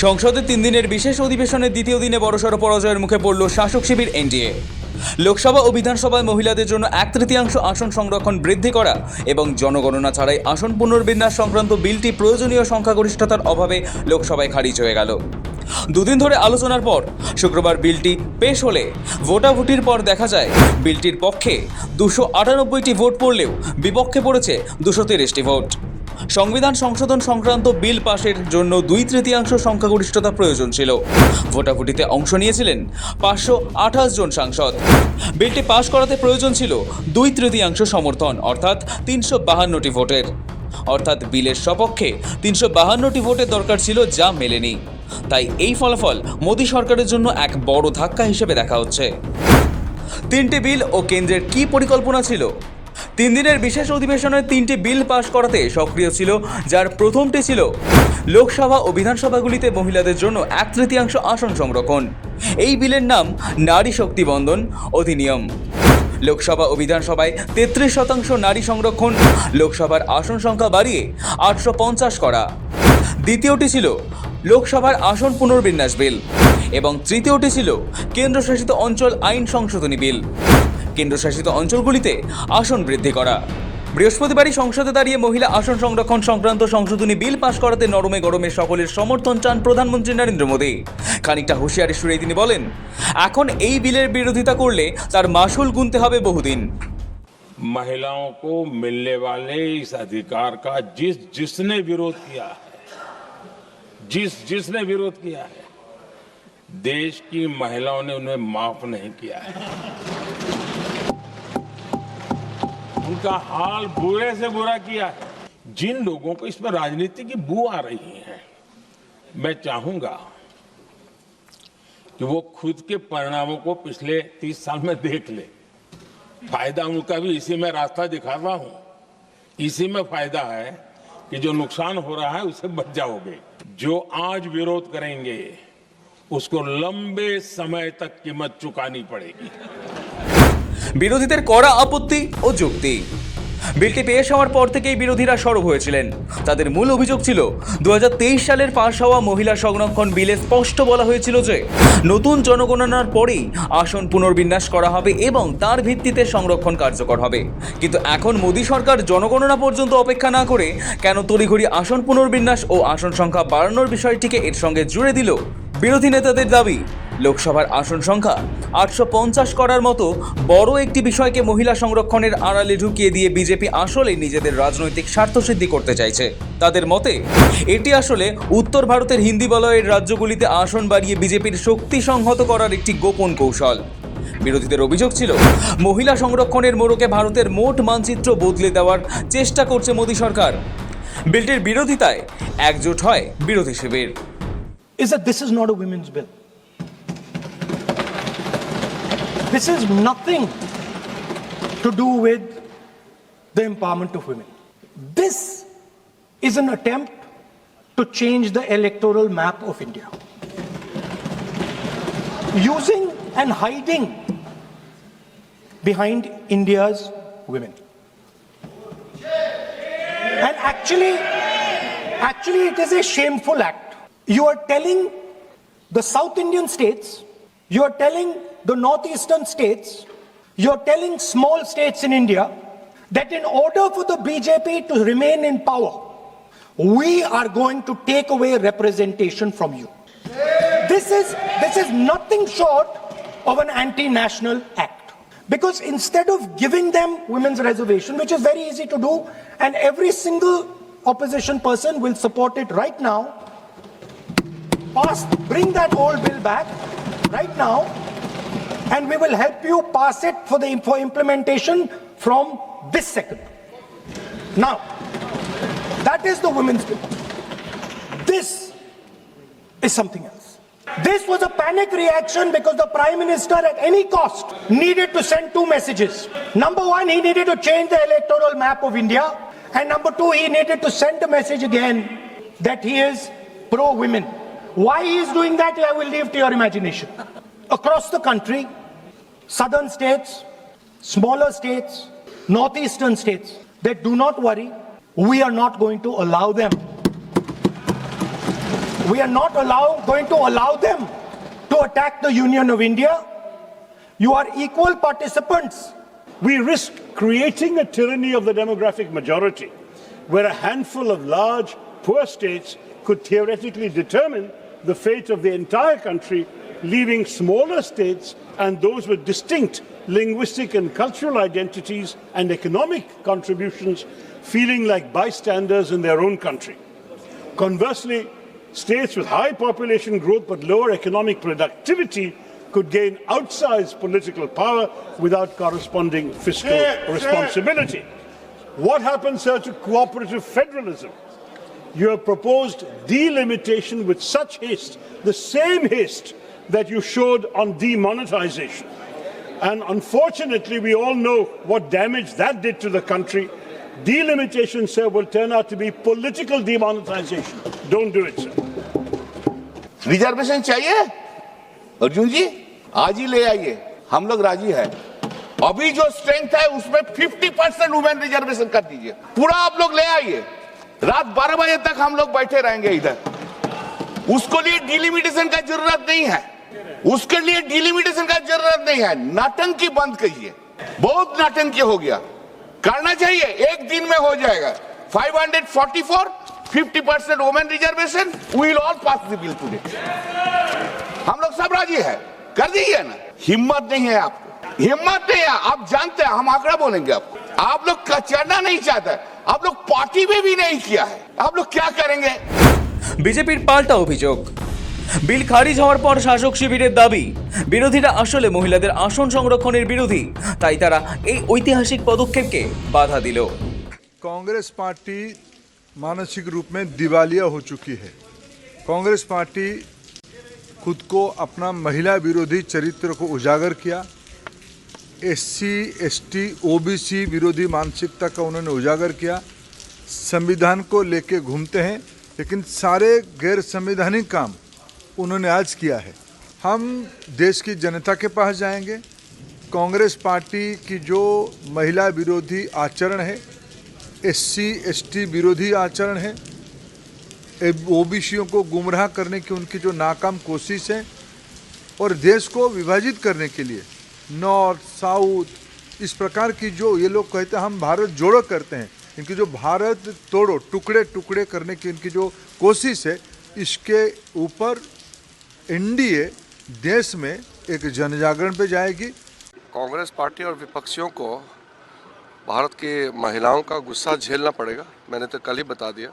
সংসদের 3 দিনের বিশেষ অধিবেশনের দ্বিতীয় দিনে বড়সড় পরাজয়ের মুখে পড়ল শাসক শিবির এনডিএ। লোকসভা ও বিধানসভায় মহিলাদের জন্য 1/3 আসন সংরক্ষণ বৃদ্ধি করা এবং জনগণনা ছাড়াই আসন পুনর্বিন্যাস সংক্রান্ত বিলটি প্রয়োজনীয় সংখ্যাগরিষ্ঠতার অভাবে লোকসভায় খারিজ হয়ে গেল। দুদিন ধরে আলোচনার পর শুক্রবার বিলটি পেশ হলে ভোটাভুটির পর দেখা যায় বিলটির পক্ষে 298টি ভোট পড়লেও বিপক্ষে পড়েছে 230টি ভোট। সংবিধান সংশোধন সংক্রান্ত বিল পাশের জন্য 2/3 সংখ্যাগরিষ্ঠতা প্রয়োজন ছিল। ভোটাভুটিতে অংশ নিয়েছিলেন 528 জন সাংসদ। বিলটি পাশ করাতে প্রয়োজন ছিল 2/3 সমর্থন অর্থাৎ 352টি ভোটের। অর্থাৎ বিলের সপক্ষে 352টি ভোটের দরকার ছিল, যা মেলেনি। তাই এই ফলাফল মোদী সরকারের জন্য এক বড় ধাক্কা হিসেবে দেখা হচ্ছে। 3টি বিল ও কেন্দ্রের কি পরিকল্পনা ছিল? 3 দিনের বিশেষ অধিবেশনের 3টি বিল পাশ করাতে সক্রিয় ছিল, যার প্রথমটি ছিল লোকসভা ও বিধানসভাগুলিতে মহিলাদের জন্য 1/3 আসন সংরক্ষণ। এই বিলের নাম নারী শক্তি বন্দন অধিনিয়ম। লোকসভা ও বিধানসভায় 33% নারী সংরক্ষণ, লোকসভার আসন সংখ্যা বাড়িয়ে 850 করা। দ্বিতীয়টি ছিল লোকসভার আসন পুনর্বিন্যাস বিল এবং তৃতীয়টি ছিল কেন্দ্রশাসিত অঞ্চল আইন সংশোধনী বিল। কেন্দ্রশাসিত অঞ্চলগুলিতে আসন বৃদ্ধি করা। বৃহস্পতিবারই সংসদে দাঁড়িয়ে মহিলা আসন সংরক্ষণ সংক্রান্ত সংশোধনী বিল পাশ করাতে নরমে গরমে সকলের সমর্থন চান প্রধানমন্ত্রী নরেন্দ্র মোদী। খানিকটা হুঁশিয়ারি সুরেই তিনি বলেন, এখন এই বিলের বিরোধিতা করলে তার মাসুল গুনতে হবে বহুদিন। महिलाओं को मिलने वाले इस अधिकार का जिसने विरोध किया है, जिसने विरोध किया है, देश की महिलाओं ने उन्हें माफ नहीं किया है। उनका हाल बुरे से बुरा किया है। जिन लोगों को इसमें राजनीति की बू आ रही है, मैं चाहूंगा कि वो खुद के परिणामों को पिछले 30 साल में देख ले। फायदा उनका भी इसी में रास्ता दिखाता हूं। इसी में फायदा है कि जो नुकसान हो रहा है उससे बच जाओगे। जो आज विरोध करेंगे उसको लंबे समय तक कीमत चुकानी पड़ेगी। বিরোধীদের কড়া আপত্তি ও যুক্তি। বিলটি পেশ হওয়ার পর থেকেই বিরোধীরা সরব হয়েছিলেন। তাদের মূল অভিযোগ ছিল 2023 সালের পাশ হওয়া মহিলা সংরক্ষণ বিলে স্পষ্ট বলা হয়েছিল যে নতুন জনগণনার পরেই আসন পুনর্বিন্যাস করা হবে এবং তার ভিত্তিতে সংরক্ষণ কার্যকর হবে। কিন্তু এখন মোদী সরকার জনগণনা পর্যন্ত অপেক্ষা না করে কেন তড়িঘড়ি আসন পুনর্বিন্যাস ও আসন সংখ্যা বাড়ানোর বিষয়টিকে এর সঙ্গে জুড়ে দিল? বিরোধী নেতাদের দাবি, লোকসভার আসন সংখ্যা 850 করার মতো বড় একটি বিষয়কে মহিলা সংরক্ষণের আড়ালে ঢুকিয়ে দিয়ে বিজেপি আসলে নিজেদের রাজনৈতিক স্বার্থসিদ্ধি করতে চাইছে। তাদের মতে এটি আসলে উত্তর ভারতের হিন্দি বলয়ের রাজ্যগুলিতে আসন বাড়িয়ে বিজেপির শক্তি সংহত করার একটি গোপন কৌশল। বিরোধীদের অভিযোগ ছিল মহিলা সংরক্ষণের মোড়কে ভারতের মোট মানচিত্র বদলে দেওয়ার চেষ্টা করছে মোদী সরকার। বিলটির বিরোধিতায় একজোট হয় বিরোধী শিবির। This is not a women's bill. This is nothing to do with the empowerment of women. This is an attempt to change the electoral map of India, using and hiding behind India's women. And actually it is a shameful act. You are telling the South Indian states, you are telling the northeastern states, you are telling small states in India that in order for the BJP to remain in power, we are going to take away representation from you. This is nothing short of an anti-national act. Because instead of giving them women's reservation, which is very easy to do, and every single opposition person will support it right now, bring that old bill back right now, and we will help you pass it for implementation from this second. Now, that is the women's bill. This is something else. This was a panic reaction because the Prime Minister at any cost needed to send 2 messages. Number 1, he needed to change the electoral map of India, and number 2, he needed to send a message again that he is pro-women. Why he is doing that, I will leave to your imagination. Across the country, southern states, smaller states, northeastern states, they do not worry. We are not going to allow them We are not going to allow them to attack the Union of India. You are equal participants. We risk creating a tyranny of the demographic majority, where a handful of large, poor states could theoretically determine the fate of the entire country, leaving smaller states and those with distinct linguistic and cultural identities and economic contributions feeling like bystanders in their own country. Conversely, states with high population growth but lower economic productivity could gain outsized political power without corresponding fiscal responsibility. What happens, sir, to cooperative federalism? You have proposed delimitation with such haste, the same haste that you showed on demonetization. And unfortunately, we all know what damage that did to the country. Delimitation, sir, will turn out to be political demonetization. Don't do it, sir. Reservation चाहिए अर्जुन जी, आज ही ले आइए, हम लोग राजी है। अभी जो स्ट्रेंथ है उसमें 50% वुमेन रिजर्वेशन कर दीजिए, पूरा आप लोग ले आइए। रात 12 बजे तक हम लोग बैठे रहेंगे इधर। उसको लिए डिलिमिटेशन का जरूरत नहीं है, उसके लिए डिलिमिटेशन का जरूरत नहीं है। नौटंकी बंद कीजिए, बहुत नौटंकी हो गया, करना चाहिए, एक दिन में हो जाएगा। 544 50% women reservation, we will all pass the bill today. हम लोग सब राजी है, कर दीजिए ना। हिम्मत नहीं है आपको, हिम्मत नहीं है, आप जानते हैं, हम आंकड़ा बोलेंगे आपको। आप लोग कचरना नहीं चाहते, आप लोग पार्टी में भी नहीं किया है, आप लोग क्या करेंगे? বিজেপির পাল্টা অভিযোগ, বিল খারিজ হওয়ার পর শাসক শিবিরের দাবি বিরোধীরা আসলে মহিলাদের আসন সংরক্ষণের বিরোধী, তাই তারা এই ঐতিহাসিক পদক্ষেপকে বাধা দিল। कांग्रेस पार्टी मानसिक रूप में दिवालिया हो चुकी है। कांग्रेस पार्टी खुद को अपना महिला विरोधी चरित्र को उजागर किया, एससी एसटी ओबीसी विरोधी मानसिकता का उन्होंने उजागर किया। संविधान को लेके घूमते हैं, लेकिन सारे गैर संवैधानिक काम उन्होंने आज किया है। हम देश की जनता के पास जाएंगे। कांग्रेस पार्टी की जो महिला विरोधी आचरण है, एससी एसटी विरोधी आचरण है, ओबीसीयों को गुमराह करने की उनकी जो नाकाम कोशिश है, और देश को विभाजित करने के लिए नॉर्थ साउथ इस प्रकार की जो ये लोग कहते हैं हम भारत जोड़ो करते हैं, इनकी जो भारत तोड़ो टुकड़े टुकड़े करने की इनकी जो कोशिश है, इसके ऊपर एनडीए देश में एक जनजागरण पे जाएगी। कांग्रेस पार्टी और विपक्षियों को भारत की महिलाओं का गुस्सा झेलना पड़ेगा। मैंने तो कल ही बता दिया,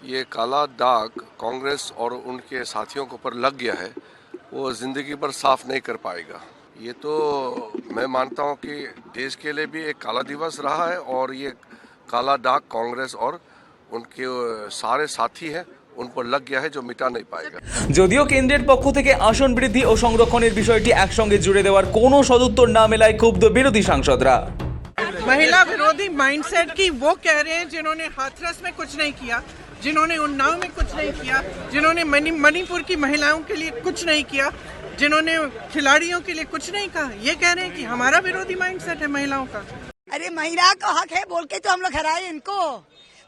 ये काला दाग कांग्रेस और उनके साथियों के ऊपर लग गया है, वो ज़िंदगी भर साफ नहीं कर पाएगा। ये तो मैं मानता हूँ कि देश के लिए भी एक काला दिवस रहा है, और ये काला दाग कांग्रेस और उनके सारे साथी हैं उन पर लग गया है, जो मिटा नहीं पाएगा। যদিও কেন্দ্রের পক্ষ থেকে আসন বৃদ্ধি ও সংরক্ষণের বিষয়টি একসঙ্গে জুড়ে দেওয়ার কোনো সদুত্তর না মেলায় ক্ষুব্ধ বিরোধী সাংসদরা। महिला विरोधी माइंडसेट की वो कह रहे हैं जिन्होंने हाथरस में कुछ नहीं किया, जिन्होंने उन्नाव में कुछ नहीं किया, जिन्होंने मणिपुर की महिलाओं के लिए कुछ नहीं किया, जिन्होंने खिलाड़ियों के लिए कुछ नहीं कहा, ये कह रहे हैं कि हमारा विरोधी माइंडसेट है महिलाओं का। अरे महिला का हक है बोल के तो हम लोग हराए इनको,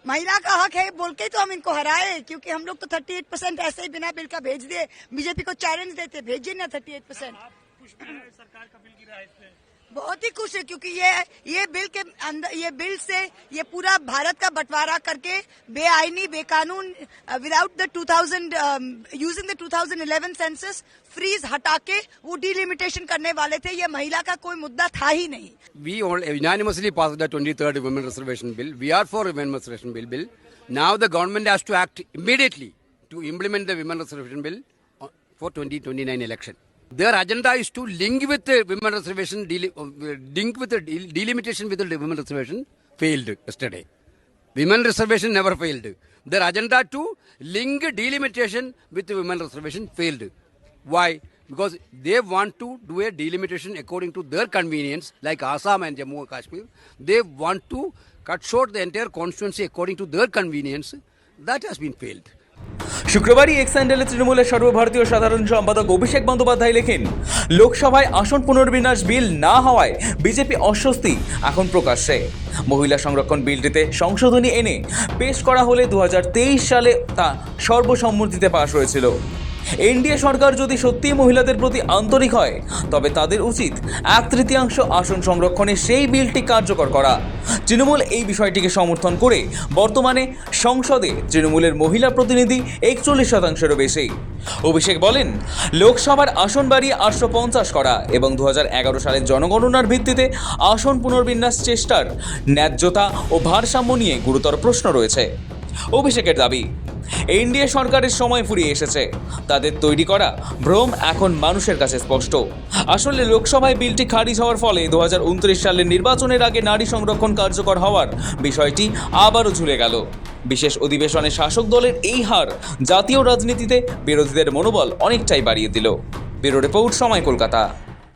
महिला का हक है बोल के तो हम इनको हराए, क्योंकि हम लोग तो 38% ऐसे ही बिना बिल का भेज दिए। बीजेपी को चैलेंज देते, भेजिए ना 38%। सरकार का बिल गिरा है इसमें बहुत ही खुश है, क्योंकि ये बिल के अंदर, ये बिल से ये पूरा भारत का बंटवारा करके बेआईनी बेकानून विदाउट द 2000 2011 सेंसस फ्रीज हटा के वो डिलिमिटेशन करने वाले थे। ये महिला का कोई मुद्दा था ही नहीं। We all unanimously passed the 23rd Women Reservation Bill. We are for Women Reservation Bill. Now the government has to act immediately to implement the Women Reservation Bill for 2029 election. Their agenda is to link with the women reservation, link with the delimitation with the women reservation failed yesterday. Women reservation never failed. Their agenda to link delimitation with the women reservation failed. Why? Because they want to do a delimitation according to their convenience, like Assam and Jammu and Kashmir. They want to cut short the entire constituency according to their convenience. That has been failed. শুক্রবারই X হ্যান্ডেলে তৃণমূলের সর্বভারতীয় সাধারণ সম্পাদক অভিষেক বন্দ্যোপাধ্যায় লেখেন, লোকসভায় আসন পুনর্বিন্যাস বিল না হওয়ায় বিজেপি অস্বস্তি এখন প্রকাশ্যে। মহিলা সংরক্ষণ বিলটিতে সংশোধনী এনে পেশ করা হলে 2023 সালে তা সর্বসম্মতিতে পাশ হয়েছিল। এনডিএ সরকার যদি সত্যিই মহিলাদের প্রতি আন্তরিক হয় তবে তাদের উচিত 1/3 আসন সংরক্ষণে সেই বিলটি কার্যকর করা। তৃণমূল এই বিষয়টিকে সমর্থন করে বর্তমানে সংসদে তৃণমূলের মহিলা প্রতিনিধি 41%-এরও বেশি। অভিষেক বলেন, লোকসভার আসন বাড়িয়ে 850 করা এবং 2011 সালের জনগণনার ভিত্তিতে আসন পুনর্বিন্যাস চেষ্টার ন্যায্যতা ও ভারসাম্য নিয়ে গুরুতর প্রশ্ন রয়েছে। অভিষেকের দাবি, এনডিএ সরকারের সময় ফুরিয়ে এসেছে, তাদের তৈরি করা ভ্রম এখন মানুষের কাছে স্পষ্ট। আসলে লোকসভায় বিলটি খারিজ হওয়ার ফলে 2029 সালের নির্বাচনের আগে নারী সংরক্ষণ কার্যকর হওয়ার বিষয়টি আবারও ঝুলে গেল। বিশেষ অধিবেশনে শাসক দলের এই হার জাতীয় রাজনীতিতে বিরোধীদের মনোবল অনেকটাই বাড়িয়ে দিল। ব্যুরো রিপোর্ট, সময়, কলকাতা।